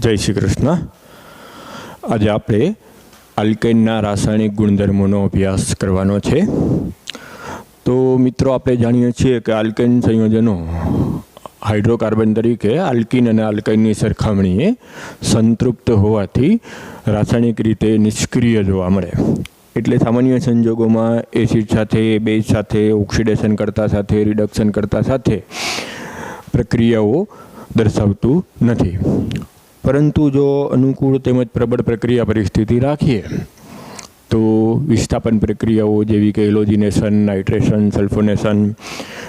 जय श्री कृष्ण। आज आपणे आल्केनना रासायणिक गुणधर्मों अभ्यास करवानो छे। तो मित्रों, आपणे जाणीए छीए के आल्केन संयोजनों हाइड्रोकार्बन तरीके आल्कीन अने आल्काइननी सरखामणीए संतृप्त होवाथी रासायणिक रीते निष्क्रिय जोवा मळे। एटले सामान्य संजोगोमां एसिड साथे, बेज साथे, ऑक्सिडेशन करता साथे, रिडक्शन करता साथे प्रक्रियाओ दर्शावतुं नथी। परंतु जो अनुकूल तेमज प्रबल प्रक्रिया परिस्थिति राखीए तो विस्थापन प्रक्रियाओ जेवी के हेलोजिनेशन, नाइट्रेशन, सल्फोनेशन,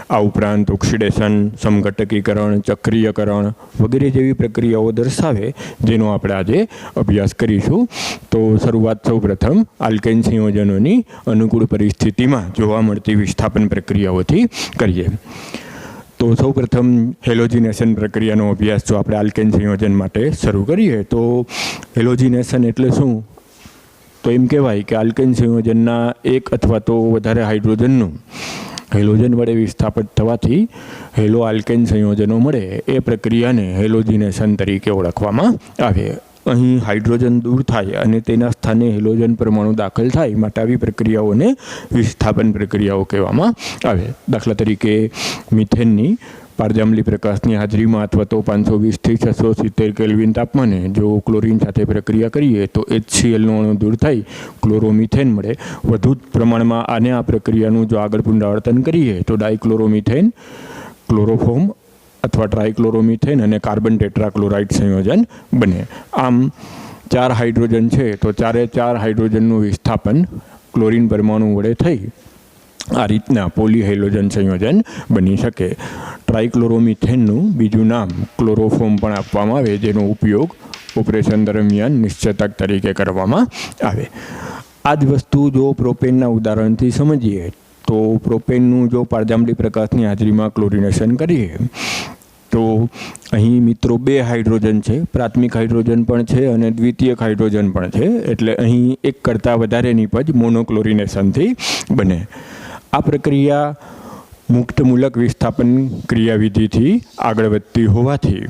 आ उपरांत ऑक्सिडेशन, समघटकीकरण, चक्रीयकरण वगैरह जेवी प्रक्रियाओ दर्शावे, जेनो आपणे आजे अभ्यास करीशुं। तो शरूआत सौ प्रथम आल्केन संयोजनोनी अनुकूल परिस्थितिमां जोवा मळती विस्थापन प्रक्रियाओथी करीए। तो सौ प्रथम हेलोजिनेशन प्रक्रियानो अभ्यास जो आपणे आल्केन संयोजन माटे शरू करीए तो हेलोजिनेशन एटले शुं? तो एम कहेवाय के आल्केन संयोजनना एक अथवा तो वधारे हाइड्रोजननुं हेलोजन वडे विस्थापित थवाथी हेलो आल्केन संयोजनो मळे ए प्रक्रियाने हेलोजिनेशन तरीके ओळखवामां आवे। અહીં હાઇડ્રોજન દૂર થાય અને તેના સ્થાને હેલોજન પરમાણુ દાખલ થાય માટે આવી પ્રક્રિયાઓને વિસ્થાપન પ્રક્રિયાઓ કહેવામાં આવે। દાખલા તરીકે મિથેનની પારજાંબલી પ્રકાશની હાજરીમાં અથવા તો 520 થી 670 કેલ્વિન તાપમાને જો ક્લોરીન સાથે પ્રક્રિયા કરીએ તો HClનો અણુ દૂર થઈ ક્લોરોમિથેન મળે। વધુ પ્રમાણમાં આને આ પ્રક્રિયાનું જો આગળ પુનરાવર્તન કરીએ તો ડાયક્લોરોમિથેન, ક્લોરોફોર્મ अथवा ट्राइक्लोरोमिथेन और कार्बन टेट्राक्लोराइड संयोजन बने। आम 4 हाइड्रोजन है तो चारे 4 हाइड्रोजनનું विस्थापन क्लोरीन परमाणु वडे थई आ रीतना पॉलीहाइड्रोजन संयोजन बनी शके। ट्राइक्लोरोमिथेनનું बीजું नाम क्लोरोफॉर्म पण आपवामां आवे, जेनो उपयोग ऑपरेशन दरमियान निश्चेतक तरीके करवामां आवे। आ ज वस्तु जो प्रोपेनना उदाहरणथी समजीए तो प्रोपेनનું जो पारजांबली प्रकाशनी हाजरीमां क्लोरिनेशन करीए तो અહીં મિત્રો 2 હાઇડ્રોજન છે, પ્રાથમિક હાઇડ્રોજન પણ છે અને દ્વિતીયક હાઇડ્રોજન પણ છે। એટલે અહીં એક કરતાં વધારે નિપજ મોનોક્લોરિનેશનથી બને। આ પ્રક્રિયા મુક્તમૂલક વિસ્થાપન ક્રિયાવિધિથી આગળ વધતી હોવાથી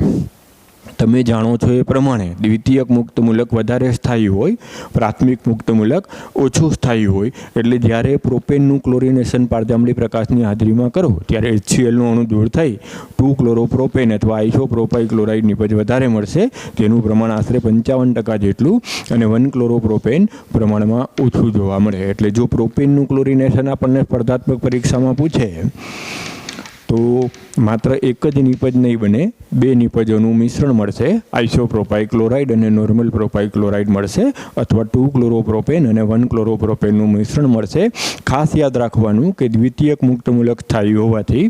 તમે જાણો છો એ પ્રમાણે દ્વિતીયક મુક્તમૂલક વધારે સ્થાયી હોય, પ્રાથમિક મુક્તમૂલક ઓછું સ્થાયી હોય। એટલે જ્યારે પ્રોપેનનું ક્લોરિનેશન પારજાંબલી પ્રકાશની હાજરીમાં કરો ત્યારે HClનો અણુ દૂર થઈ 2-ક્લોરોપ્રોપેન અથવા આઇસોપ્રોપાઇલ નિપજ વધારે મળશે, જેનું પ્રમાણ આશરે 55% જેટલું અને 1-ક્લોરોપ્રોપેન પ્રમાણમાં ઓછું જોવા મળે। એટલે જો પ્રોપેનનું ક્લોરિનેશન આપણને સ્પર્ધાત્મક પરીક્ષામાં પૂછે तो मात्र एक ज निपज नहीं बने, 2 निपजों मिश्रण मळशे। आइसोप्रोपाइल क्लोराइड और नॉर्मल प्रोपाइल क्लोराइड मळशे अथवा 2-क्लोरोप्रोपेन और 1-क्लोरोप्रोपेन मिश्रण मळशे। खास याद राखवानुं के द्वितीयक मुक्तमूलक स्थायी होवाथी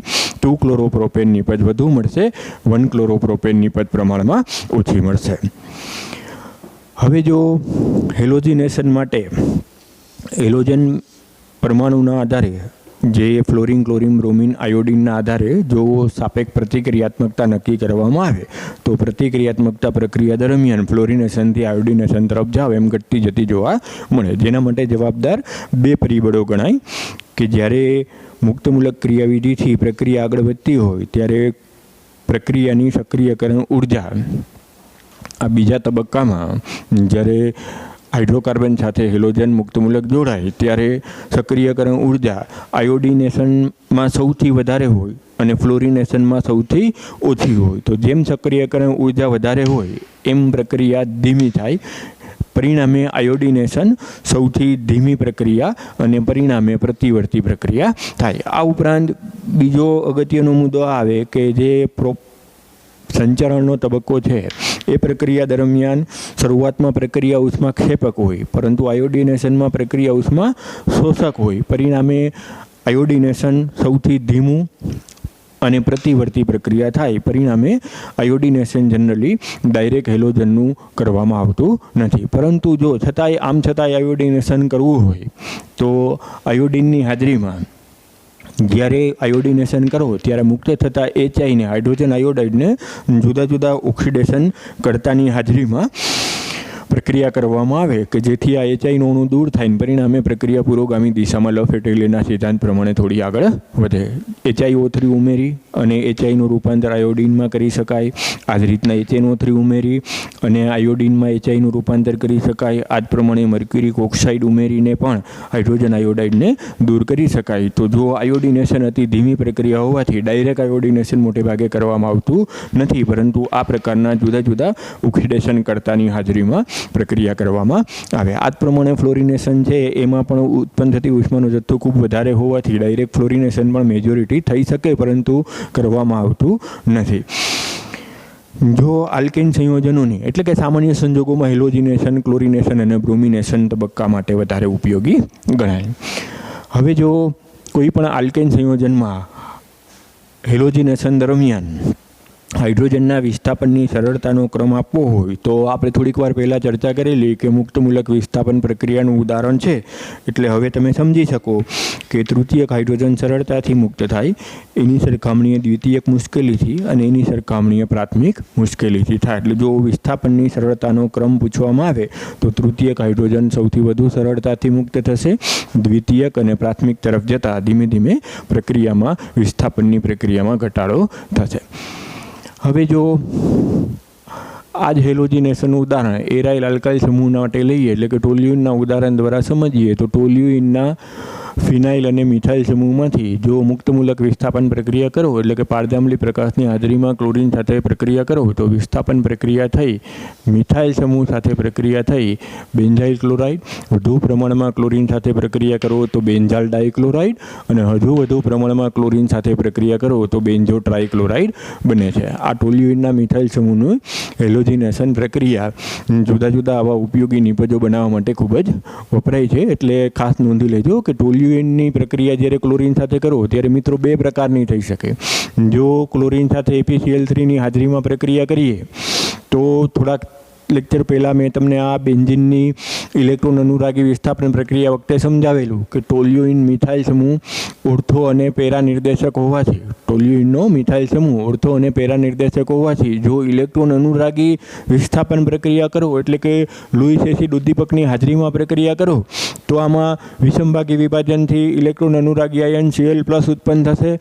2-क्लोरोप्रोपेन निपज वधु मळशे, 1-क्लोरोप्रोपेन निपज प्रमाणमां ओછી मळशे। हवे जो हेलोजिनेशन माटे हेलोजन परमाणुना आधारे जे फ्लोरीन, क्लोरीन, ब्रोमीन, आयोडीन आधारे जो सापेक्ष प्रतिक्रियात्मकता नक्की करवामां आवे तो प्रतिक्रियात्मकता प्रक्रिया दरमियान फ्लोरिनेशन थी आयोडीनेशन तरफ जाव एम घटती जती जोवा मळे। जेना माटे जवाबदार 2 परिबळो गणाय के ज्यारे मुक्तमूलक क्रियाविधिथी प्रक्रिया आगळ वधती होय त्यारे प्रक्रियानी सक्रियकरण ऊर्जा आ बीजा तबक्कामां ज्यारे हाइड्रोकार्बन साथे हेलोजन मुक्तमूलक जोड़ाय त्यारे सक्रियकरण ऊर्जा आयोडीनेशन में सौथी वधारे होय अने फ्लोरिनेशन में सौथी ओछी होय। तो जेम सक्रियकरण ऊर्जा वधारे होय एम प्रक्रिया धीमी थाय, परिणामे आयोडीनेशन सौथी धीमी प्रक्रिया अने परिणामे प्रतिवर्ती प्रक्रिया थाय। आ उपरांत बीजो अगत्यनो मुद्दो आवे के जे संचरणनो तबक्को है ए प्रक्रिया दरमियान शुरुआत में प्रक्रिया उष्माक्षेपक होय परंतु आयोडीनेशन में प्रक्रिया उष्मा शोषक होय। परिणामे आयोडीनेशन सौथी धीमू अने प्रतिवर्ती प्रक्रिया थाय। परिणामे आयोडीनेशन जनरली डायरेक्ट हेलोजनનું કરવામાં આવતું નથી। परंतु जो छतांय आम छतांय आयोडीनेशन करવું होय तो आयोडीनની હાજરીમાં જ્યારે આયોડિનેશન કરો ત્યારે મુક્ત થતા HI ને હાઇડ્રોજન આયોડાઇડને જુદા જુદા ઓક્સિડેશન કરતાની હાજરીમાં પ્રક્રિયા કરવામાં આવે કે જેથી આ HIનો અણુ દૂર થાય, પરિણામે પ્રક્રિયા પુરોગામી દિશામાં લફેટેલીના સિદ્ધાંત પ્રમાણે થોડી આગળ વધે। HiO3 ઉમેરી અને HIનું રૂપાંતર આયોડિનમાં કરી શકાય. આ જ રીતના HNO3 ઉમેરી અને આયોડિનમાં HIનું રૂપાંતર કરી શકાય. આ જ પ્રમાણે મર્ક્યુરિક ઓક્સાઇડ ઉમેરીને પણ હાઇડ્રોજન આયોડાઇડને દૂર કરી શકાય. તો જો આયોડિનેશન અતિ ધીમી પ્રક્રિયા હોવાથી ડાયરેક્ટ આયોડિનેશન મોટે ભાગે કરવામાં આવતું નથી, પરંતુ આ પ્રકારના જુદા જુદા ઓક્સિડેશન કરતાની હાજરીમાં પ્રક્રિયા કરવામાં આવે. આ જ પ્રમાણે ફ્લોરિનેશન છે એમાં પણ ઉત્પન્ન થતી ઉષ્માનો જથ્થો ખૂબ વધારે હોવાથી ડાયરેક્ટ ફ્લોરિનેશન પણ મેજોરિટી થઈ શકે, પરંતુ કરવામાં આવતું નથી. જો આલ્કેન સંયોજનોની એટલે કે સામાન્ય સંજોગોમાં હેલોજિનેશન, ક્લોરિનેશન અને બ્રોમિનેશન તબક્કા માટે વધારે ઉપયોગી ગણાય. હવે જો કોઈ પણ આલ્કેન સંયોજનમાં હેલોજિનેશન દરમિયાન હાઇડ્રોજનના વિસ્થાપનની સરળતાનો ક્રમ આપવો હોય તો આપણે થોડીક વાર પહેલાં ચર્ચા કરેલી કે મુક્તમૂલક વિસ્થાપન પ્રક્રિયાનું ઉદાહરણ છે. એટલે હવે તમે સમજી શકો કે તૃતીયક હાઇડ્રોજન સરળતાથી મુક્ત થાય એની સરખામણીએ દ્વિતીયક મુશ્કેલીથી અને એની સરખામણીએ પ્રાથમિક મુશ્કેલીથી થાય. એટલે જો વિસ્થાપનની સરળતાનો ક્રમ પૂછવામાં આવે તો તૃતીયક હાઇડ્રોજન સૌથી વધુ સરળતાથી મુક્ત થશે. દ્વિતીયક અને પ્રાથમિક તરફ જતાં ધીમે ધીમે પ્રક્રિયામાં વિસ્થાપનની પ્રક્રિયામાં ઘટાડો થશે. હવે જો આ જ હેલોજિનેશનનું ઉદાહરણ એરાઇલ આલ્કાઇલ સમૂહ માટે લઈએ, એટલે કે ટોલ્યુઇનના ઉદાહરણ દ્વારા સમજીએ તો ટોલ્યુઇનના ફિનાઇલ અને મિથાઇલ સમૂહમાંથી જો મુક્તમૂલક વિસ્થાપન પ્રક્રિયા કરો, એટલે કે પારજાંબલી પ્રકાશની હાજરીમાં ક્લોરીન સાથે પ્રક્રિયા કરો તો વિસ્થાપન પ્રક્રિયા થઈ મિથાઇલ સમૂહ સાથે પ્રક્રિયા થઈ બેન્ઝાઇલ ક્લોરાઇડ, વધુ પ્રમાણમાં ક્લોરીન સાથે પ્રક્રિયા કરો તો બેન્ઝાલ ડાયક્લોરાઇડ, અને હજુ વધુ પ્રમાણમાં ક્લોરીન સાથે પ્રક્રિયા કરો તો બેન્ઝો ટ્રાયક્લોરાઇડ બને છે. આ ટોલ્યુઇનના મિથાઇલ સમૂહનું હેલોજિનેશન પ્રક્રિયા જુદા જુદા આવા ઉપયોગી નિપજો બનાવવા માટે ખૂબ જ વપરાય છે. એટલે ખાસ નોંધી લેજો કે ટોલ્યુઇનની પ્રક્રિયા જ્યારે ક્લોરીન સાથે કરો ત્યારે મિત્રો બે પ્રકારની થઈ શકે. જો ક્લોરીન સાથે ApCl3ની હાજરીમાં પ્રક્રિયા કરીએ તો થોડાક લેક્ચર પહેલાં મેં તમને આ બેન્ઝીનની ઇલેક્ટ્રોન અનુરાગી વિસ્થાપન પ્રક્રિયા વખતે સમજાવેલું કે ટોલ્યુઇન મિથાઇલ સમૂહ ઓર્થો અને પેરા નિર્દેશક હોવાથી ટોલ્યુઇનનો મિથાઇલ સમૂહ ઓર્થો અને પેરા નિર્દેશક હોવાથી જો ઇલેક્ટ્રોન અનુરાગી વિસ્થાપન પ્રક્રિયા કરો, એટલે કે લુઈસ એસિડ ઉદ્દીપકની હાજરીમાં પ્રક્રિયા કરો તો આમાં વિષમભાગી વિભાજનથી ઇલેક્ટ્રોન અનુરાગી આયન Cl+ ઉત્પન્ન થશે,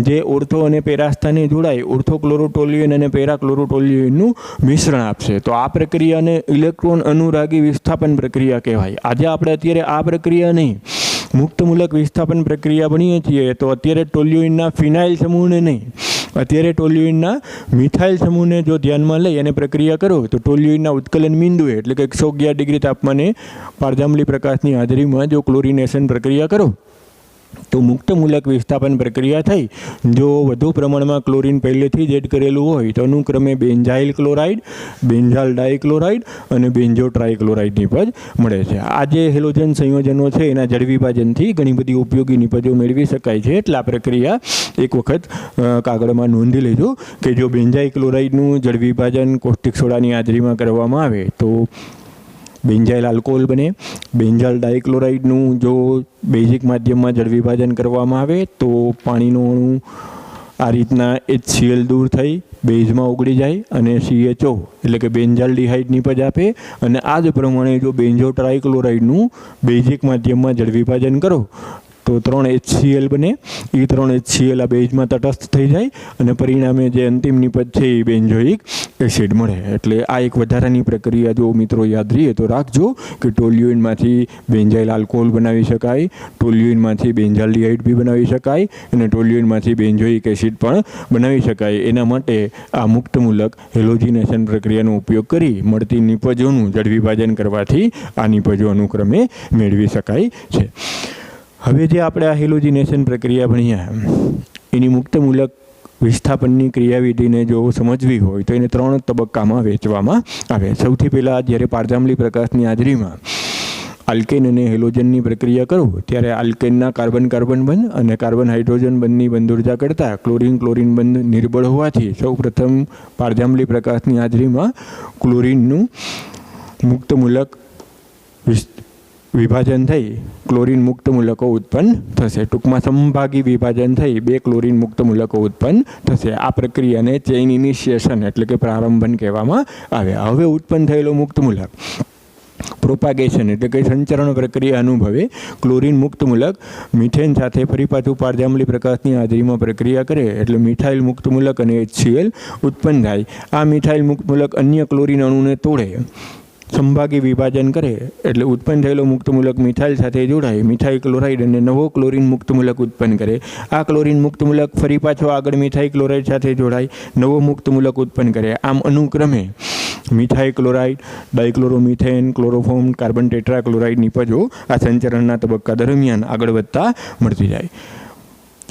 જે ઓર્થો અને પેરા સ્થાને જોડાય ઓર્થો ક્લોરોટોલ્યુઇન અને પેરા ક્લોરોટોલ્યુઇનનું મિશ્રણ આપશે. તો આ પ્રક્રિયાને ઇલેક્ટ્રોન અનુરાગી વિસ્થાપન પ્રક્રિયા કહેવાય. આજે આપણે અત્યારે આ પ્રક્રિયા નહીં, મુક્તમૂલક વિસ્થાપન પ્રક્રિયા ભણીએ છીએ તો અત્યારે ટોલ્યુઇનના ફિનાઇલ સમૂહને નહીં, અત્યારે ટોલ્યુઇનના મિથાઇલ સમૂહને જો ધ્યાનમાં લઈ અને પ્રક્રિયા કરો તો ટોલ્યુઇનના ઉત્કલન બિંદુએ એટલે કે 111 ડિગ્રી તાપમાને પારજાંબલી પ્રકાશની હાજરીમાં જો ક્લોરિનેશન પ્રક્રિયા કરો તો મુક્તમૂલક વિસ્થાપન પ્રક્રિયા થઈ જો વધુ પ્રમાણમાં ક્લોરીન પહેલેથી જ એડ કરેલું હોય તો અનુક્રમે બેન્ઝાઇલ ક્લોરાઇડ, બેન્ઝાલ ડાયક્લોરાઇડ અને બેન્ઝો ટ્રાયક્લોરાઇડ નિપજ મળે છે. આ જે હેલોજન સંયોજનો છે એના જળ વિભાજનથી ઘણી બધી ઉપયોગી નિપજો મેળવી શકાય છે. એટલે આ પ્રક્રિયા એક વખત કાગળમાં નોંધી લેજો કે જો બેન્ઝાઇલ ક્લોરાઇડનું જળ વિભાજન કોસ્ટિક સોડાની હાજરીમાં કરવામાં આવે તો બેન્ઝાઇલ આલ્કોહોલ બને. બેન્ઝાલ ડાયક્લોરાઇડનું જો બેઝિક માધ્યમમાં જળ વિભાજન કરવામાં આવે તો પાણીનો અણુ આ રીતના HCl દૂર થઈ બેઝમાં ઓગળી જાય અને CHO એટલે કે બેન્ઝાલ ડિહાઇડ નિપજ આપે. અને આ જ પ્રમાણે જો બેન્ઝો ટ્રાયક્લોરાઇડનું બેઝિક માધ્યમમાં જળ વિભાજન કરો તો 3 HCl બને. એ 3 HCl આ બેઝમાં તટસ્થ થઈ જાય અને પરિણામે જે અંતિમ નિપજ છે એ બેન્ઝોઇક એસિડ મળે. એટલે આ એક વધારાની પ્રક્રિયા જો મિત્રો યાદ રહીએ તો રાખજો કે ટોલ્યુઇનમાંથી બેન્ઝાઇલ આલ્કોહોલ બનાવી શકાય, ટોલ્યુઇનમાંથી બેન્ઝાલ ડિહાઇડ બી બનાવી શકાય અને ટોલ્યુઇનમાંથી બેન્ઝોઇક એસિડ પણ બનાવી શકાય. એના માટે આ મુક્તમૂલક હેલોજિનેશન પ્રક્રિયાનો ઉપયોગ કરી મળતી નિપજોનું જળ વિભાજન કરવાથી આ નિપજો અનુક્રમે મેળવી શકાય છે. હવે જે આપણે આ હેલોજિનેશન પ્રક્રિયા ભણ્યા એની મુક્તમૂલક વિસ્થાપનની ક્રિયાવિધિને જો સમજવી હોય તો એને 3 તબક્કામાં વહેંચવામાં આવે. સૌથી પહેલાં જ્યારે પારજાંબલી પ્રકાશની હાજરીમાં આલ્કેન અને હેલોજનની પ્રક્રિયા કરો ત્યારે આલ્કેનના કાર્બન કાર્બન બંધ અને કાર્બન હાઇડ્રોજન બંધની બંધ ઉર્જા કરતાં ક્લોરીન ક્લોરીન બંધ નિર્બળ હોવાથી સૌપ્રથમ પારજાંબલી પ્રકાશની હાજરીમાં ક્લોરીનનું મુક્તમૂલક વિભાજન થઈ ક્લોરીન મુક્ત મૂલકો ઉત્પન્ન થશે. ટૂંકમાં સમભાગી વિભાજન થઈ 2 ક્લોરીન મુક્ત મૂલકો ઉત્પન્ન થશે. આ પ્રક્રિયાને ચેઇન ઇનિશિએશન એટલે કે પ્રારંભન કહેવામાં આવે. હવે ઉત્પન્ન થયેલો મુક્ત મૂલક પ્રોપાગેશન એટલે કે સંચરણ પ્રક્રિયા અનુભવે ક્લોરીન મુક્ત મૂલક મિથેન સાથે ફરી પાછું પારજાંબલી પ્રકાશની હાજરીમાં પ્રક્રિયા કરે એટલે મિથાઇલ મુક્ત મૂલક અને HCl ઉત્પન્ન થાય. આ મિથાઇલ મુક્ત મૂલક અન્ય ક્લોરીન અણુને તોડે, સંભાગી વિભાજન કરે એટલે ઉત્પન્ન થયેલો મુક્ત મૂલક મિથાઇલ સાથે જોડાય, મિથાઇલ ક્લોરાઇડ અને નવો ક્લોરીન મુક્ત મૂલક ઉત્પન્ન કરે. આ ક્લોરીન મુક્ત મૂલક ફરી પાછો આગળ મિથાઇલ ક્લોરાઇડ સાથે જોડાય, નવો મુક્ત મૂલક ઉત્પન્ન કરે. આમ અનુક્રમે methyl chloride, dichloromethane, chloroform, carbon tetrachloride નિપજો આ સંચરણના તબક્કા દરમિયાન આગળ વધતા મળતી જાય.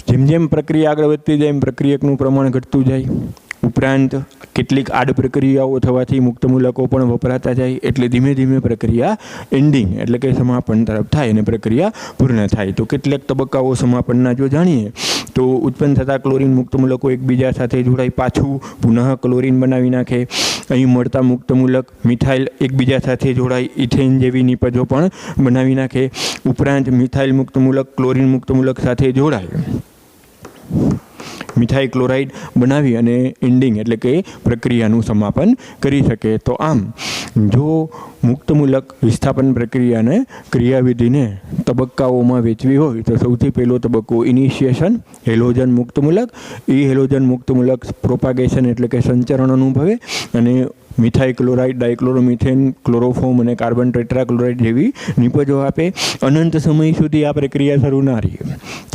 જેમ જેમ પ્રક્રિયા આગળ વધતી જાય એમ પ્રક્રિયકનું પ્રમાણ ઘટતું જાય. ઉપરાંત કેટલીક આડ પ્રક્રિયાઓ થવાથી મુક્ત મૂલકો પણ વપરાતા જાય એટલે ધીમે ધીમે પ્રક્રિયા એન્ડિંગ એટલે કે સમાપન તરફ થાય અને પ્રક્રિયા પૂર્ણ થાય. તો કેટલાક તબક્કાઓ સમાપનના જો જાણીએ તો ઉત્પન્ન થતા ક્લોરીન મુક્ત મૂલકો એકબીજા સાથે જોડાઈ પાછું પુનઃ ક્લોરીન બનાવી નાખે. અહીં મળતા મુક્ત મૂલક મિથાઇલ એકબીજા સાથે જોડાઈ ઇથેન જેવી નિપજો પણ બનાવી નાખે. ઉપરાંત મિથાઇલ મુક્ત મૂલક ક્લોરીન મુક્ત મૂલક સાથે જોડાય મિથાઇલ ક્લોરાઇડ બનાવી અને એન્ડિંગ એટલે કે પ્રક્રિયાનું સમાપન કરી શકે. તો આમ જો મુક્ત મૂલક વિસ્થાપન પ્રક્રિયાને ક્રિયાવિધિને તબક્કાઓમાં વહેંચવી હોય તો સૌથી પહેલો તબક્કો ઇનિશિએશન, હેલોજન મુક્ત મૂલક. હેલોજન મુક્ત મૂલક પ્રોપાગેશન એટલે કે સંચરણ અનુભવે અને મિથાઇલ ક્લોરાઇડ, ડાયક્લોરોમિથેન, ક્લોરોફોર્મ અને કાર્બન ટેટ્રાક્લોરાઇડ જેવી નિપજો આપે. અનંત સમય સુધી આ પ્રક્રિયા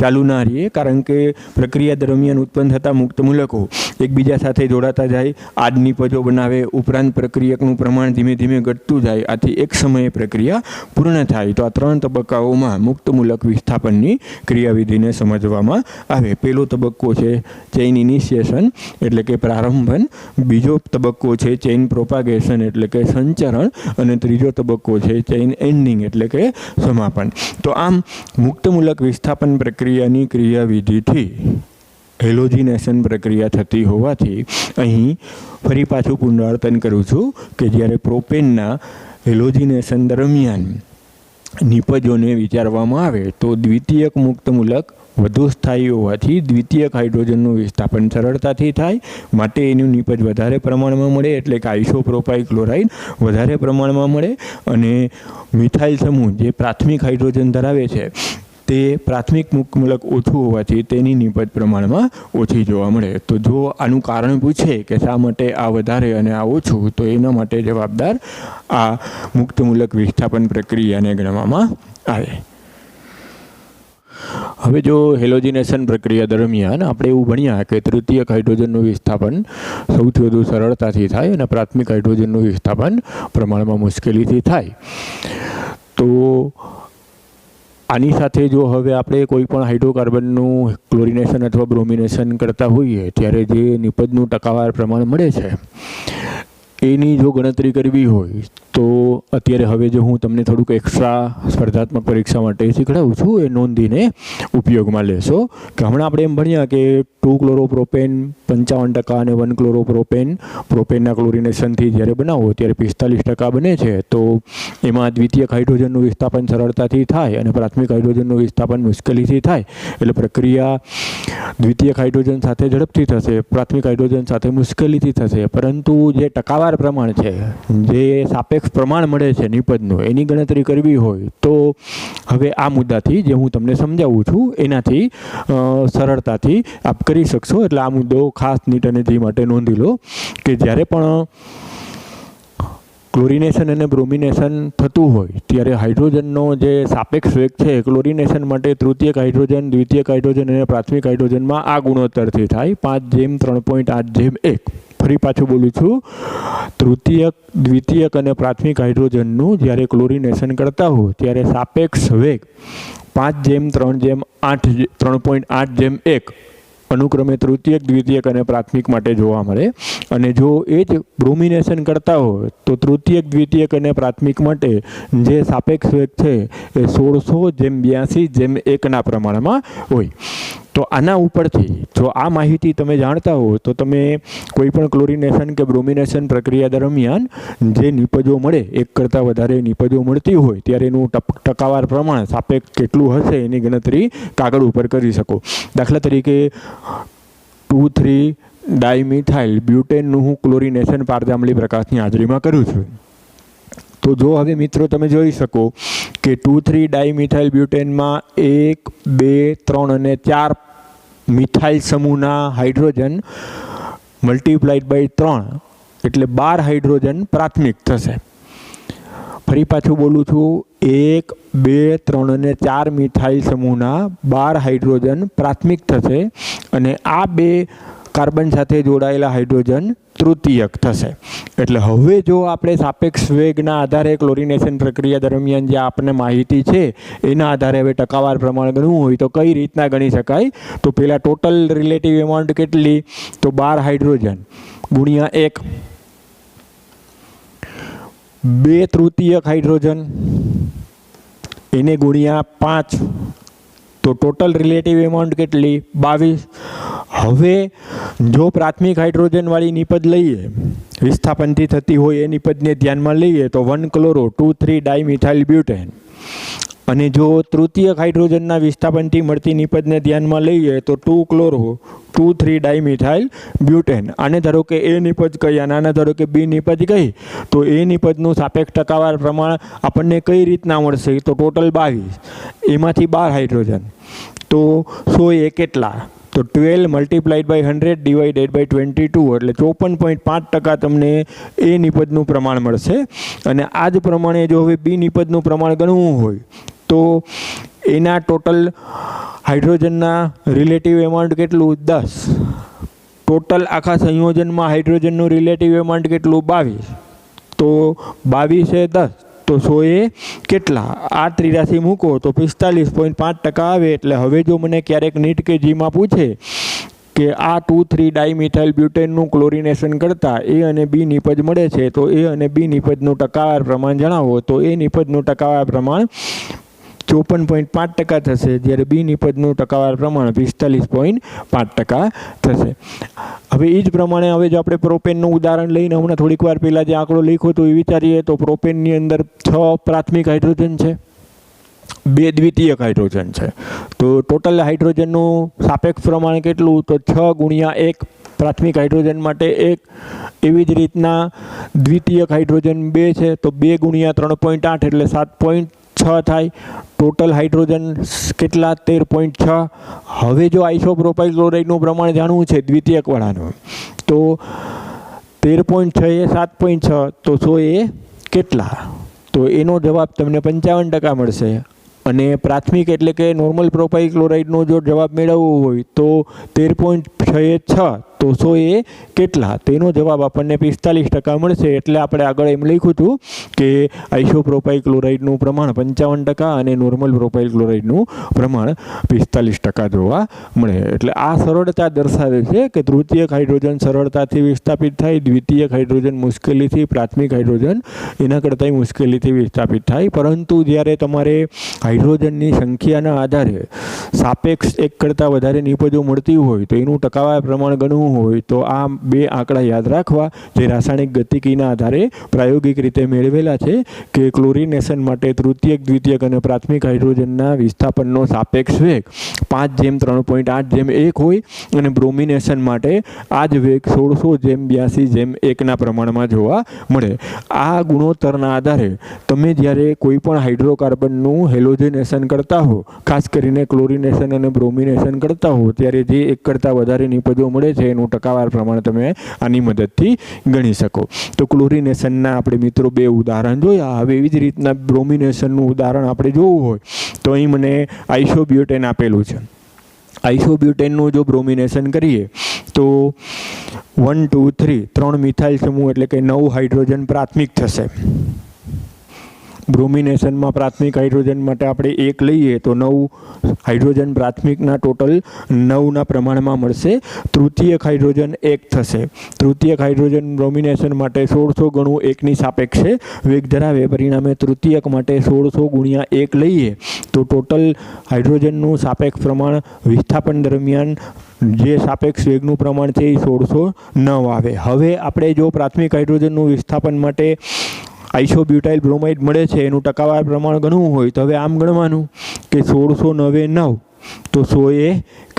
ચાલુ ના રહીએ કારણ કે પ્રક્રિયા દરમિયાન ઉત્પન્ન થતા મુક્ત મૂલકો એકબીજા સાથે જોડાતા જાય, આડ નિપજો બનાવે. ઉપરાંત પ્રક્રિયકનું પ્રમાણ ધીમે ધીમે ઘટતું જાય. આથી એક સમયે પ્રક્રિયા પૂર્ણ થાય. તો આ 3 તબક્કાઓમાં મુક્ત મૂલક વિસ્થાપનની ક્રિયાવિધિને સમજવામાં આવે. પહેલો તબક્કો છે ચેઇન ઇનિશિએશન એટલે કે પ્રારંભન, બીજો તબક્કો છે ચેઇન પ્રોપાગેશન એટલે કે સંચરણ અને ત્રીજો તબક્કો છે ચેઇન એન્ડિંગ એટલે કે સમાપન. તો આમ મુક્ત મૂલક વિસ્થાપન પ્રક્રિયાની ક્રિયાવિધિથી હેલોજિનેશન પ્રક્રિયા થતી હોવાથી અહીં ફરી પાછું પુનરાવર્તન કરું છું કે જ્યારે પ્રોપેનના હેલોજિનેશન દરમિયાન નિપજોને વિચારવામાં આવે તો દ્વિતીયક મુક્ત મૂલક વધુ સ્થાયી હોવાથી દ્વિતીયક હાઇડ્રોજનનું વિસ્થાપન સરળતાથી થાય, માટે એનું નિપજ વધારે પ્રમાણમાં મળે એટલે કે આઇસોપ્રોપાઇલ ક્લોરાઇડ વધારે પ્રમાણમાં મળે. અને મિથાઇલ સમૂહ જે પ્રાથમિક હાઇડ્રોજન ધરાવે છે તે પ્રાથમિક મુક્ત મૂલક ઓછું હોવાથી તેની નિપજ પ્રમાણમાં ઓછી જોવા મળે. તો જો આનું કારણ પૂછે કે શા માટે આ વધારે અને આ ઓછું, તો એના માટે જવાબદાર આ મુક્ત મૂલક વિસ્થાપન પ્રક્રિયાને ગણવામાં આવે. હવે જો હેલોજિનેશન પ્રક્રિયા દરમિયાન આપણે એવું ભણ્યા કે તૃતીયક હાઇડ્રોજનનું વિસ્થાપન સૌથી વધુ સરળતાથી થાય અને પ્રાથમિક હાઇડ્રોજનનું વિસ્થાપન પ્રમાણમાં મુશ્કેલીથી થાય. તો આની સાથે જો હવે આપણે કોઈ પણ હાઇડ્રોકાર્બનનું ક્લોરિનેશન અથવા બ્રોમિનેશન કરતા હોઈએ ત્યારે જે નિપજનું ટકાવાર પ્રમાણ મળે છે એની જો ગણતરી કરવી હોય તો અત્યારે હવે જો હું તમને થોડુંક એક્સ્ટ્રા સ્પર્ધાત્મક પરીક્ષા માટે શીખડાવું છું એ નોંધીને ઉપયોગમાં લેશો. કે હમણાં આપણે એમ ભણ્યા કે 2 ક્લોરોપ્રોપેન 55% અને 1 ક્લોરોપ્રોપેન પ્રોપેનના ક્લોરિનેશનથી જ્યારે બનાવો ત્યારે 45% બને છે. તો એમાં દ્વિતીયક હાઇડ્રોજનનું વિસ્થાપન સરળતાથી થાય અને પ્રાથમિક હાઇડ્રોજનનું વિસ્થાપન મુશ્કેલીથી થાય. એટલે પ્રક્રિયા દ્વિતીયક હાઇડ્રોજન સાથે ઝડપથી થશે, પ્રાથમિક હાઇડ્રોજન સાથે મુશ્કેલીથી થશે. પરંતુ જે ટકાવાર પ્રમાણ છે, જે સાપેક્ષ પ્રમાણ મળે છે નિપજનું, એની ગણતરી કરવી હોય તો હવે આ મુદ્દાથી જે હું તમને સમજાવું છું એનાથી સરળતાથી આપ કરી શકશો. એટલે આ મુદ્દો ખાસ નીટ અને જી માટે નોંધી લો કે જ્યારે પણ ક્લોરિનેશન અને બ્રોમિનેશન થતું હોય ત્યારે હાઇડ્રોજનનો જે સાપેક્ષ વેગ છે ક્લોરિનેશન માટે તૃતીયક હાઇડ્રોજન, દ્વિતીયક હાઇડ્રોજન અને પ્રાથમિક હાઇડ્રોજનમાં આ ગુણોત્તરથી થાય 5:3.8:1. ફરી પાછું બોલું છું, તૃતીયક, દ્વિતીયક અને પ્રાથમિક હાઇડ્રોજનનું જ્યારે ક્લોરિનેશન કરતા હોય ત્યારે સાપેક્ષ વેગ 5:3.8:1 અનુક્રમે તૃતીયક, દ્વિતીયક અને પ્રાથમિક માટે જોવા મળે. અને જો એ જ બ્રોમિનેશન કરતા હોય તો તૃતીયક, દ્વિતીયક અને પ્રાથમિક માટે જે સાપેક્ષ વેગ છે એ 1600:82:1 પ્રમાણમાં હોય. તો આના ઉપરથી જો આ માહિતી તમે જાણતા હો તો તમે કોઈ પણ ક્લોરિનેશન કે બ્રોમિનેશન પ્રક્રિયા દરમિયાન જે નિપજો મળે, એક કરતાં વધારે નિપજો મળતી હોય ત્યારે એનું ટકાવાર પ્રમાણ સાપેક્ષ કેટલું હશે એની ગણતરી કાગળ ઉપર કરી શકો. દાખલા તરીકે 2,3-ડાયમિથાઇલ બ્યુટેનનું હું ક્લોરિનેશન પારજાંબલી પ્રકાશની હાજરીમાં કરું છું તો જો હવે મિત્રો તમે જોઈ શકો કે 2,3 ડાયમિથાઇલ બ્યુટેનમાં 1, 2, 3 અને 4 મિથાઇલ સમૂહના હાઇડ્રોજન મલ્ટીપ્લાઇડ બાય 3 એટલે 12 હાઇડ્રોજન પ્રાથમિક થશે. ફરી પાછું બોલું છું, 1, 2, 3 અને 4 મિથાઇલ સમૂહના 12 હાઇડ્રોજન પ્રાથમિક થશે અને આ 2 કાર્બન સાથે જોડાયેલા હાઇડ્રોજન તૃતીયક થશે. એટલે હવે જો આપણે સાપેક્ષ વેગના આધારે ક્લોરિનેશન પ્રક્રિયા દરમિયાન જે આપણને માહિતી છે એના આધારે હવે ટકાવાર પ્રમાણ ગણવું હોય તો કઈ રીતના ગણી શકાય? તો પહેલાં ટોટલ રિલેટિવ એમાઉન્ટ કેટલી? તો 12 હાઇડ્રોજન ગુણ્યા 1, 2 તૃતીયક હાઇડ્રોજન એને ગુણ્યા 5, તો ટોટલ રિલેટિવ એમાઉન્ટ કેટલી? 22. હવે જો પ્રાથમિક હાઇડ્રોજનવાળી નિપજ લઈએ, વિસ્થાપનથી થતી હોય એ નિપજને ધ્યાનમાં લઈએ તો 1 ક્લોરો 2,3 ડાયમિથાઇલ બ્યુટેન, અને જો તૃતીયક હાઇડ્રોજનના વિસ્થાપનથી મળતી નિપજને ધ્યાનમાં લઈએ તો 2 ક્લોરો 2,3 ડાયમિથાઇલ બ્યુટેન. આને ધારો કે એ નિપજ કહી અને આને ધારો કે બી નિપજ કહી, તો એ નિપજનું સાપેક્ષ ટકાવાર પ્રમાણ આપણને કઈ રીતના મળશે? તો ટોટલ 22, એમાંથી 12 હાઇડ્રોજન, તો 100 એ કેટલા? તો 12 મલ્ટીપ્લાઇડ બાય 100 ડિવાઇડેડ બાય 22 એટલે 54.5% તમને એ નિપજનું પ્રમાણ મળશે. અને આ જ પ્રમાણે જો હવે બી નિપજનું પ્રમાણ ગણવું હોય તો એના ટોટલ હાઇડ્રોજનના રિલેટિવ એમાઉન્ટ કેટલું? 10. ટોટલ આખા સંયોજનમાં હાઇડ્રોજનનું રિલેટિવ એમાઉન્ટ કેટલું? 22. તો 22 એ 10, તો 100 એ કેટલા? 83 મૂકો તો 45.5% આવે. એટલે હવે જો મને ક્યારેક નીટ કે જીમાં પૂછે કે આ 2,3 ડાયમિથાઇલ બ્યુટેનનું ક્લોરિનેશન કરતાં એ અને બી નિપજ મળે છે, તો એ અને બી નિપજનું ટકાવાર પ્રમાણ જણાવો. તો એ નિપજનું ટકાવાર પ્રમાણ 54.5% થશે, જ્યારે બી નિપજનું ટકાવાર પ્રમાણ 45.5% થશે. હવે એ જ પ્રમાણે હવે જો આપણે પ્રોપેનનું ઉદાહરણ લઈને હમણાં થોડીક વાર પહેલાં જે આંકડો લખ્યો તો એ વિચારીએ તો પ્રોપેનની અંદર 6 પ્રાથમિક હાઇડ્રોજન છે, 2 દ્વિતીયક હાઇડ્રોજન છે. તો ટોટલ હાઇડ્રોજનનું સાપેક્ષ પ્રમાણ કેટલું? તો 6 ગુણ્યા 1 પ્રાથમિક હાઇડ્રોજન માટે 1. એવી જ રીતના દ્વિતીયક હાઇડ્રોજન 2 છે, તો 2 ગુણ્યા 3.8 એટલે 7.6 થાય. ટોટલ હાઇડ્રોજન કેટલા? 13.6. હવે જો આઇસોપ્રોપાઇલ ક્લોરાઇડનું પ્રમાણ જાણવું છે દ્વિતીયકવાળાનું, તો 13.6 એ 7.6, તો 100 એ કેટલા? તો એનો જવાબ તમને 55% મળશે. અને પ્રાથમિક એટલે કે નોર્મલ પ્રોપાઇલ ક્લોરાઇડનો જો જવાબ મેળવવો હોય તો 13.6 એ 6, તો 100 એ કેટલા? તેનો જવાબ આપણને 45% મળશે. એટલે આપણે આગળ એમ લખ્યું હતું કે આઇસોપ્રોપાઇલ ક્લોરાઇડનું પ્રમાણ 55% અને નોર્મલ પ્રોપાઇલ ક્લોરાઇડનું પ્રમાણ 45% જોવા મળે. એટલે આ સરળતા દર્શાવે છે કે તૃતીયક હાઇડ્રોજન સરળતાથી વિસ્થાપિત થાય, દ્વિતીયક હાઇડ્રોજન મુશ્કેલીથી, પ્રાથમિક હાઇડ્રોજન એના કરતાંય મુશ્કેલીથી વિસ્થાપિત થાય. પરંતુ જ્યારે તમારે હાઇડ્રોજનની સંખ્યાના આધારે સાપેક્ષ એક કરતાં વધારે નિપજો મળતી હોય તો એનું ટકાવાર પ્રમાણ ગણવું હોય તો આ 2 આંકડા યાદ રાખવા, જે રાસાયણિક ગતિકીના આધારે પ્રાયોગિક રીતે મેળવેલા છે કે ક્લોરિનેશન માટે તૃતીયક, દ્વિતીયક અને પ્રાથમિક હાઇડ્રોજનના વિસ્થાપનનો સાપેક્ષ વેગ 5:3.8:1 હોય અને બ્રોમિનેશન માટે આ જ વેગ 1600:82:1ના પ્રમાણમાં જોવા મળે. આ ગુણોત્તરના આધારે તમે જ્યારે કોઈ પણ હાઇડ્રોકાર્બનનું હેલોજનેશન કરતા હો, ખાસ કરીને ક્લોરિનેશન અને બ્રોમિનેશન કરતા હો, ત્યારે જે એક કરતાં વધારે નિપજો મળે છે એનું ટકાવાર પ્રમાણ તમે આની મદદથી ગણી શકો. તો ક્લોરિનેશનના આપણે મિત્રો 2 ઉદાહરણ જોયા. હવે એવી જ રીતના બ્રોમિનેશનનું ઉદાહરણ આપણે જોવું હોય તો અહીં મને આઇસોબ્યુટેન આપેલું છે. આઇસોબ્યુટેનનું જો બ્રોમિનેશન કરીએ તો 1, 2, 3 3 મિથાઇલ સમૂહ એટલે કે 9 હાઇડ્રોજન પ્રાથમિક થશે. બ્રોમિનેશનમાં પ્રાથમિક હાઇડ્રોજન માટે આપણે 1 લઈએ તો 9 હાઇડ્રોજન પ્રાથમિકના ટોટલ 9ના પ્રમાણમાં મળશે. તૃતીયક હાઇડ્રોજન 1 થશે. તૃતીયક હાઇડ્રોજન બ્રોમિનેશન માટે 1600 ગણું 1ની સાપેક્ષે વેગ ધરાવે. પરિણામે તૃતીયક માટે 1600 ગુણ્યા 1 લઈએ તો ટોટલ હાઇડ્રોજનનું સાપેક્ષ પ્રમાણ વિસ્થાપન દરમિયાન જે સાપેક્ષ વેગનું પ્રમાણ છે એ 1609 આવે. હવે આપણે જો પ્રાથમિક હાઇડ્રોજનનું વિસ્થાપન માટે આઇસોબ્યુટાઇલ બ્રોમાઇડ મળે છે એનું ટકાવાર પ્રમાણ ગણવું હોય તો હવે આમ ગણવાનું કે 1609 તો 100 એ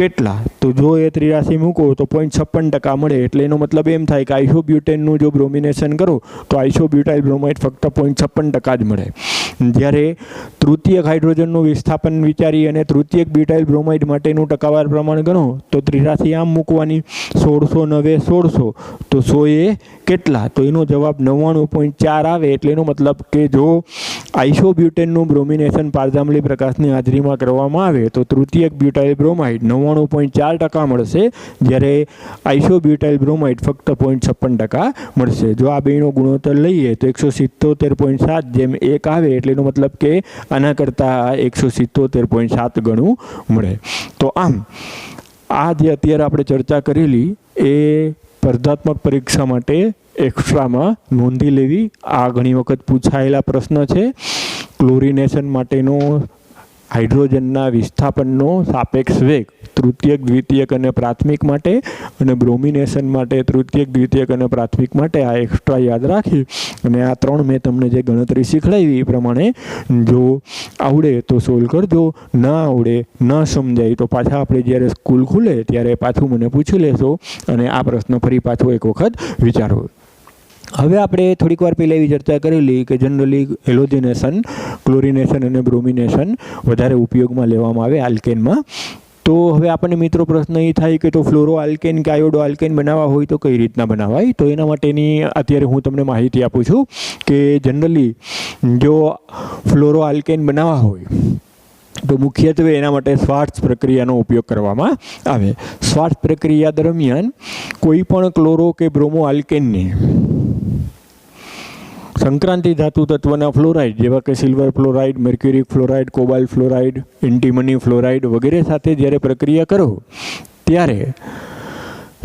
કેટલા? તો જો એ 83 મૂકો તો 0.56% મળે. એટલે એનો મતલબ એમ થાય કે આઇસોબ્યુટેનનું જો બ્રોમિનેશન કરો તો આઇસોબ્યુટાઇલ બ્રોમાઇડ ફક્ત 0.56% જ મળે. જ્યારે તૃતીયક હાઇડ્રોજનનું વિસ્થાપન વિચારી અને તૃતીયક બ્યુટાઇલ બ્રોમાઇડ માટેનું ટકાવાર પ્રમાણ ગણો તો 83 આમ મૂકવાની, 1600 9 1600 તો 100 એ કેટલા? તો એનો જવાબ 99.4 આવે. એટલે એનો મતલબ કે જો આઇસોબ્યુટેનનું બ્રોમિનેશન પારજાંબલી પ્રકાશની હાજરીમાં કરવામાં આવે તો તૃતીયક બ્યુટાઇલ બ્રોમાઇડ 99.4% મળશે, જ્યારે આઇસોબ્યુટાઇલ બ્રોમાઇડ ફક્ત 0.56% મળશે. જો આ બેનો ગુણોત્તર લઈએ તો 177.7 જેમ 1 આવે. એટલે એનો મતલબ કે આના કરતાં 177.7 ગણું મળે. તો આમ આ જે અત્યારે આપણે ચર્ચા કરેલી એ સ્પર્ધાત્મક પરીક્ષા માટે એક્સ્ટ્રામાં નોંધી લેવી. આ ઘણી વખત પૂછાયેલા પ્રશ્ન છે. ક્લોરિનેશન માટેનો હાઇડ્રોજનના વિસ્થાપનનો સાપેક્ષ વેગ તૃતીયક, દ્વિતીયક અને પ્રાથમિક માટે, અને બ્રોમિનેશન માટે તૃતીયક, દ્વિતીયક અને પ્રાથમિક માટે આ એક્સ્ટ્રા યાદ રાખી અને આ 3 મેં તમને જે ગણતરી શીખડાવી એ પ્રમાણે જો આવડે તો સોલ્વ કરજો, ના આવડે, ન સમજાય તો પાછા આપણે જ્યારે સ્કૂલ ખુલે ત્યારે પાછું મને પૂછી લેશો અને આ પ્રશ્ન ફરી પાછો એક વખત વિચારો. હવે આપણે થોડીક વાર પહેલાં એવી ચર્ચા કરેલી કે જનરલી હેલોજનેશન, ક્લોરિનેશન અને બ્રોમિનેશન વધારે ઉપયોગમાં લેવામાં આવે આલ્કેનમાં. તો હવે આપણને મિત્રો પ્રશ્ન એ થાય કે તો ફ્લોરો આલ્કેન કે આયોડો આલ્કેન બનાવવા હોય તો કઈ રીતના બનાવાય? તો એના માટેની અત્યારે હું તમને માહિતી આપું છું કે જનરલી જો ફ્લોરો આલ્કેન બનાવવા હોય તો મુખ્યત્વે એના માટે શ્વાર્ટ્ઝ પ્રક્રિયાનો ઉપયોગ કરવામાં આવે. શ્વાર્ટ્ઝ પ્રક્રિયા દરમિયાન કોઈ પણ ક્લોરો કે બ્રોમો આલ્કેનને સંક્રાંતિ ધાતુ તત્વના ફ્લોરાઇડ જેવા કે silver fluoride, mercuric fluoride, cobalt fluoride, antimony fluoride વગેરે સાથે જ્યારે પ્રક્રિયા કરો ત્યારે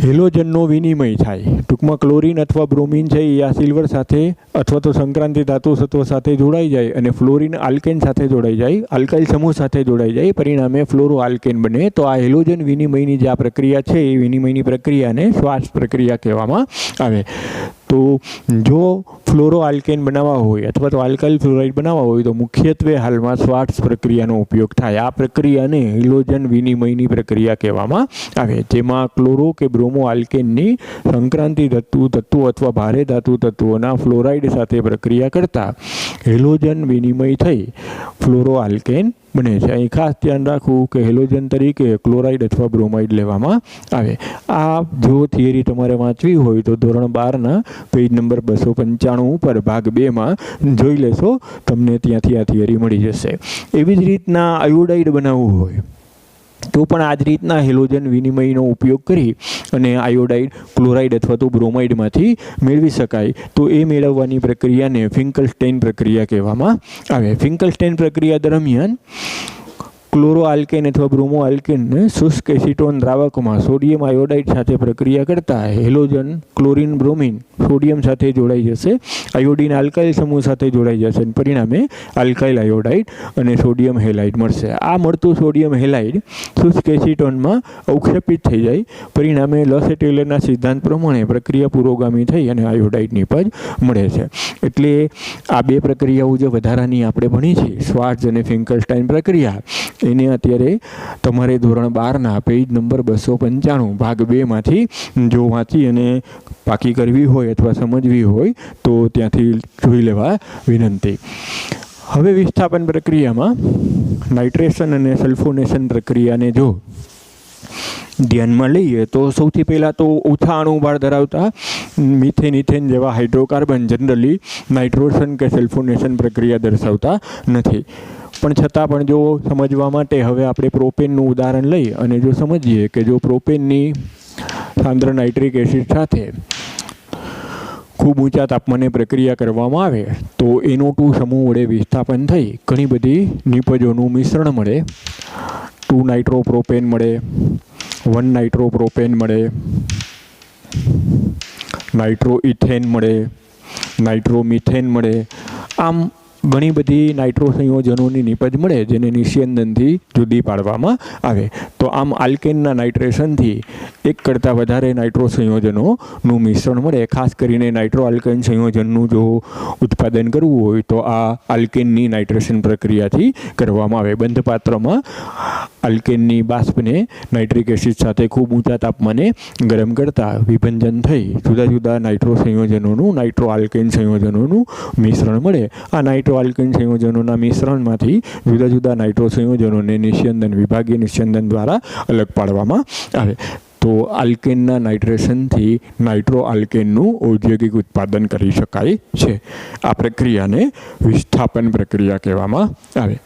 હેલોજનનો વિનિમય થાય. ટૂંકમાં ક્લોરિન અથવા બ્રોમિન છે એ આ સિલ્વર સાથે અથવા તો સંક્રાંતિ ધાતુ તત્વ સાથે જોડાઈ જાય અને ફ્લોરિન આલ્કેન સાથે જોડાઈ જાય, આલ્કાઇલ સમૂહ સાથે જોડાઈ જાય, પરિણામે ફ્લોરો આલ્કેન બને. તો આ હેલોજન વિનિમયની જે આ પ્રક્રિયા છે એ વિનિમયની પ્રક્રિયાને શ્વાસ પ્રક્રિયા કહેવામાં આવે. તો જો ફ્લોરો આલ્કેન બનાવવા હોય અથવા તો આલ્કાઇલ ફ્લોરાઇડ બનાવવા હોય તો મુખ્યત્વે હાલમાં શ્વાર્ટ્ઝ પ્રક્રિયાનો ઉપયોગ થાય. આ પ્રક્રિયાને હેલોજન વિનિમયની પ્રક્રિયા કહેવામાં આવે, જેમાં ક્લોરો કે બ્રોમો આલ્કેનની સંક્રાંતિ ધાતુ તત્વો અથવા ભારે ધાતુ તત્વોના ફ્લોરાઇડ સાથે પ્રક્રિયા કરતા હેલોજન વિનિમય થઈ ફ્લોરો આલ્કેન બને છે. અહીં ખાસ ધ્યાન રાખવું કે હેલોજન તરીકે ક્લોરાઇડ અથવા બ્રોમાઇડ લેવામાં આવે. આ જો થિયરી તમારે વાંચવી હોય તો ધોરણ 12ના પેજ નંબર 295 ઉપર ભાગ 2માં જોઈ લેશો, તમને ત્યાંથી આ થિયરી મળી જશે. એવી જ રીતના આયોડાઇડ બનાવવું હોય તો પણ આ જ રીતના હેલોજન વિનિમયનો ઉપયોગ કરી અને આયોડાઇડ ક્લોરાઇડ અથવા તો બ્રોમાઇડમાંથી મેળવી શકાય. તો એ મેળવવાની પ્રક્રિયાને ફિંકલસ્ટેઇન પ્રક્રિયા કહેવામાં આવે. ફિંકલસ્ટેઇન પ્રક્રિયા દરમિયાન ક્લોરો આલ્કેન અથવા બ્રોમો આલ્કેનને શુષ્ક એસિટોન દ્રાવકમાં સોડિયમ આયોડાઇડ સાથે પ્રક્રિયા કરતા હેલોજન ક્લોરિન બ્રોમિન સોડિયમ સાથે જોડાઈ જશે, આયોડિન આલ્કાઇલ સમૂહ સાથે જોડાઈ જશે અને પરિણામે આલ્કાઇલ આયોડાઇડ અને સોડિયમ હેલાઇડ મળશે. આ મળતું સોડિયમ હેલાઇડ શુષ્ક એસિટોનમાં અવક્ષેપિત થઈ જાય, પરિણામે લસેટેલરના સિદ્ધાંત પ્રમાણે પ્રક્રિયા પુરોગામી થઈ અને આયોડાઇડ નિપજ મળે છે. એટલે આ બે પ્રક્રિયાઓ જે વધારાની આપણે ભણી છે શ્વાર્ટ્ઝ અને ફિંકલસ્ટાઇન પ્રક્રિયા, એને અત્યારે તમારે ધોરણ 12ના પેજ નંબર 295 ભાગ 2માંથી જો વાંચી અને પાકી કરવી હોય અથવા સમજવી હોય તો ત્યાંથી જોઈ લેવા વિનંતી. હવે વિસ્થાપન પ્રક્રિયામાં નાઇટ્રેશન અને સલ્ફોનેશન પ્રક્રિયાને જો ધ્યાનમાં લઈએ તો સૌથી પહેલાં તો ઓછા અણુભાર ધરાવતા મિથેન, ઇથેન જેવા હાઇડ્રોકાર્બન જનરલી નાઇટ્રોશન કે સલ્ફોનેશન પ્રક્રિયા દર્શાવતા નથી. પણ છતાં પણ જો સમજવા માટે હવે આપણે પ્રોપેનનું ઉદાહરણ લઈ અને જો સમજીએ કે જો પ્રોપેનની સાંદ્ર નાઇટ્રિક એસિડ સાથે ખૂબ ઊંચા તાપમાને પ્રક્રિયા કરવામાં આવે તો NO2 સમૂહ વડે વિસ્થાપન થઈ ઘણી બધી નિપજોનું મિશ્રણ મળે. 2 નાઇટ્રોપ્રોપેન મળે, 1 નાઇટ્રોપ્રોપેન મળે, નાઇટ્રો ઇથેન મળે, નાઇટ્રોમિથેન મળે. આમ ઘણી બધી નાઇટ્રો સંયોજનોની નિપજ મળે જેને નિસ્યંદનથી જુદી પાડવામાં આવે. તો આમ આલ્કેનના નાઇટ્રેશનથી એક કરતાં વધારે નાઇટ્રો સંયોજનોનું મિશ્રણ મળે. ખાસ કરીને નાઇટ્રો આલ્કેન સંયોજનનું જો ઉત્પાદન કરવું હોય તો આ આલ્કેનની નાઇટ્રેશન પ્રક્રિયાથી કરવામાં આવે. બંધ પાત્રમાં આલ્કેનની બાષ્પને નાઇટ્રિક એસિડ સાથે ખૂબ ઊંચા તાપમાને ગરમ કરતા વિભંજન થઈ જુદા જુદા નાઇટ્રો સંયોજનોનું નાઇટ્રો આલ્કેન સંયોજનોનું મિશ્રણ મળે. આ નાઇટ્રો આલ્કેન સંયોજનોના મિશ્રણમાંથી જુદા જુદા નાઇટ્રો સંયોજનોને નિસ્યંદન વિભાગીય નિસ્યંદન દ્વારા અલગ પાડવામાં આવે. તો આલ્કેનના નાઇટ્રેશનથી નાઇટ્રો આલ્કેનનું ઔદ્યોગિક ઉત્પાદન કરી શકાય છે. આ પ્રક્રિયાને વિસ્થાપન પ્રક્રિયા કહેવામાં આવે.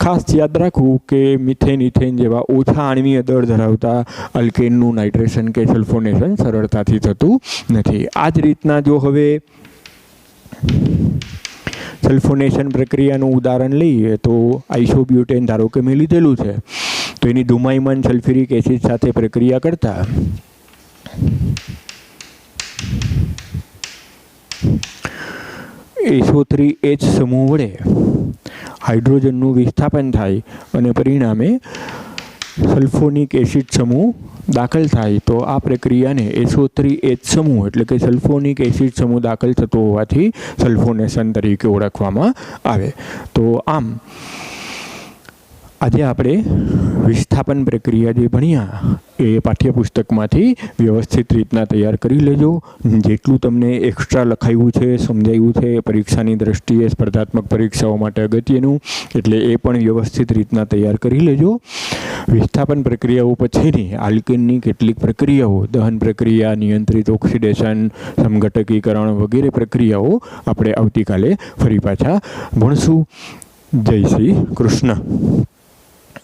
ખાસ યાદ રાખવું કે મિથેન ઇથેન જેવા ઓછા આણ્વીય દળ ધરાવતા આલ્કેનનું નાઇટ્રેશન કે સલ્ફોનેશન સરળતાથી થતું નથી. આ જ રીતના જો હવે સલ્ફોનેશન પ્રક્રિયાનું ઉદાહરણ લઈએ તો આઇસોબ્યુટેન ધારો કે મેં લીધેલું છે, તો એની ધુમાયમાન સલ્ફ્યુરિક એસિડ સાથે પ્રક્રિયા કરતા SO3H સમૂહ વડે હાઇડ્રોજનનું વિસ્થાપન થાય અને પરિણામે સલ્ફોનિક એસિડ સમૂહ દાખલ થાય. તો આ પ્રક્રિયાને SO3H સમૂહ એટલે કે સલ્ફોનિક એસિડ સમૂહ દાખલ થતો હોવાથી સલ્ફોનેશન તરીકે ઓળખવામાં આવે. તો આમ આજે આપણે વિસ્થાપન પ્રક્રિયા જે ભણ્યા એ પાઠ્યપુસ્તકમાંથી વ્યવસ્થિત રીતના તૈયાર કરી લેજો. જેટલું તમને એક્સ્ટ્રા લખાયું છે, સમજાયું છે પરીક્ષાની દ્રષ્ટિએ, સ્પર્ધાત્મક પરીક્ષાઓ માટે અગત્યનું, એટલે એ પણ વ્યવસ્થિત રીતના તૈયાર કરી લેજો. વિસ્થાપન પ્રક્રિયાઓ પછીની આલ્કેનની કેટલીક પ્રક્રિયાઓ, દહન પ્રક્રિયા, નિયંત્રિત ઓક્સિડેશન, સમઘટકીકરણ વગેરે પ્રક્રિયાઓ આપણે આવતીકાલે ફરી પાછા ભણશું. જય શ્રી કૃષ્ણ.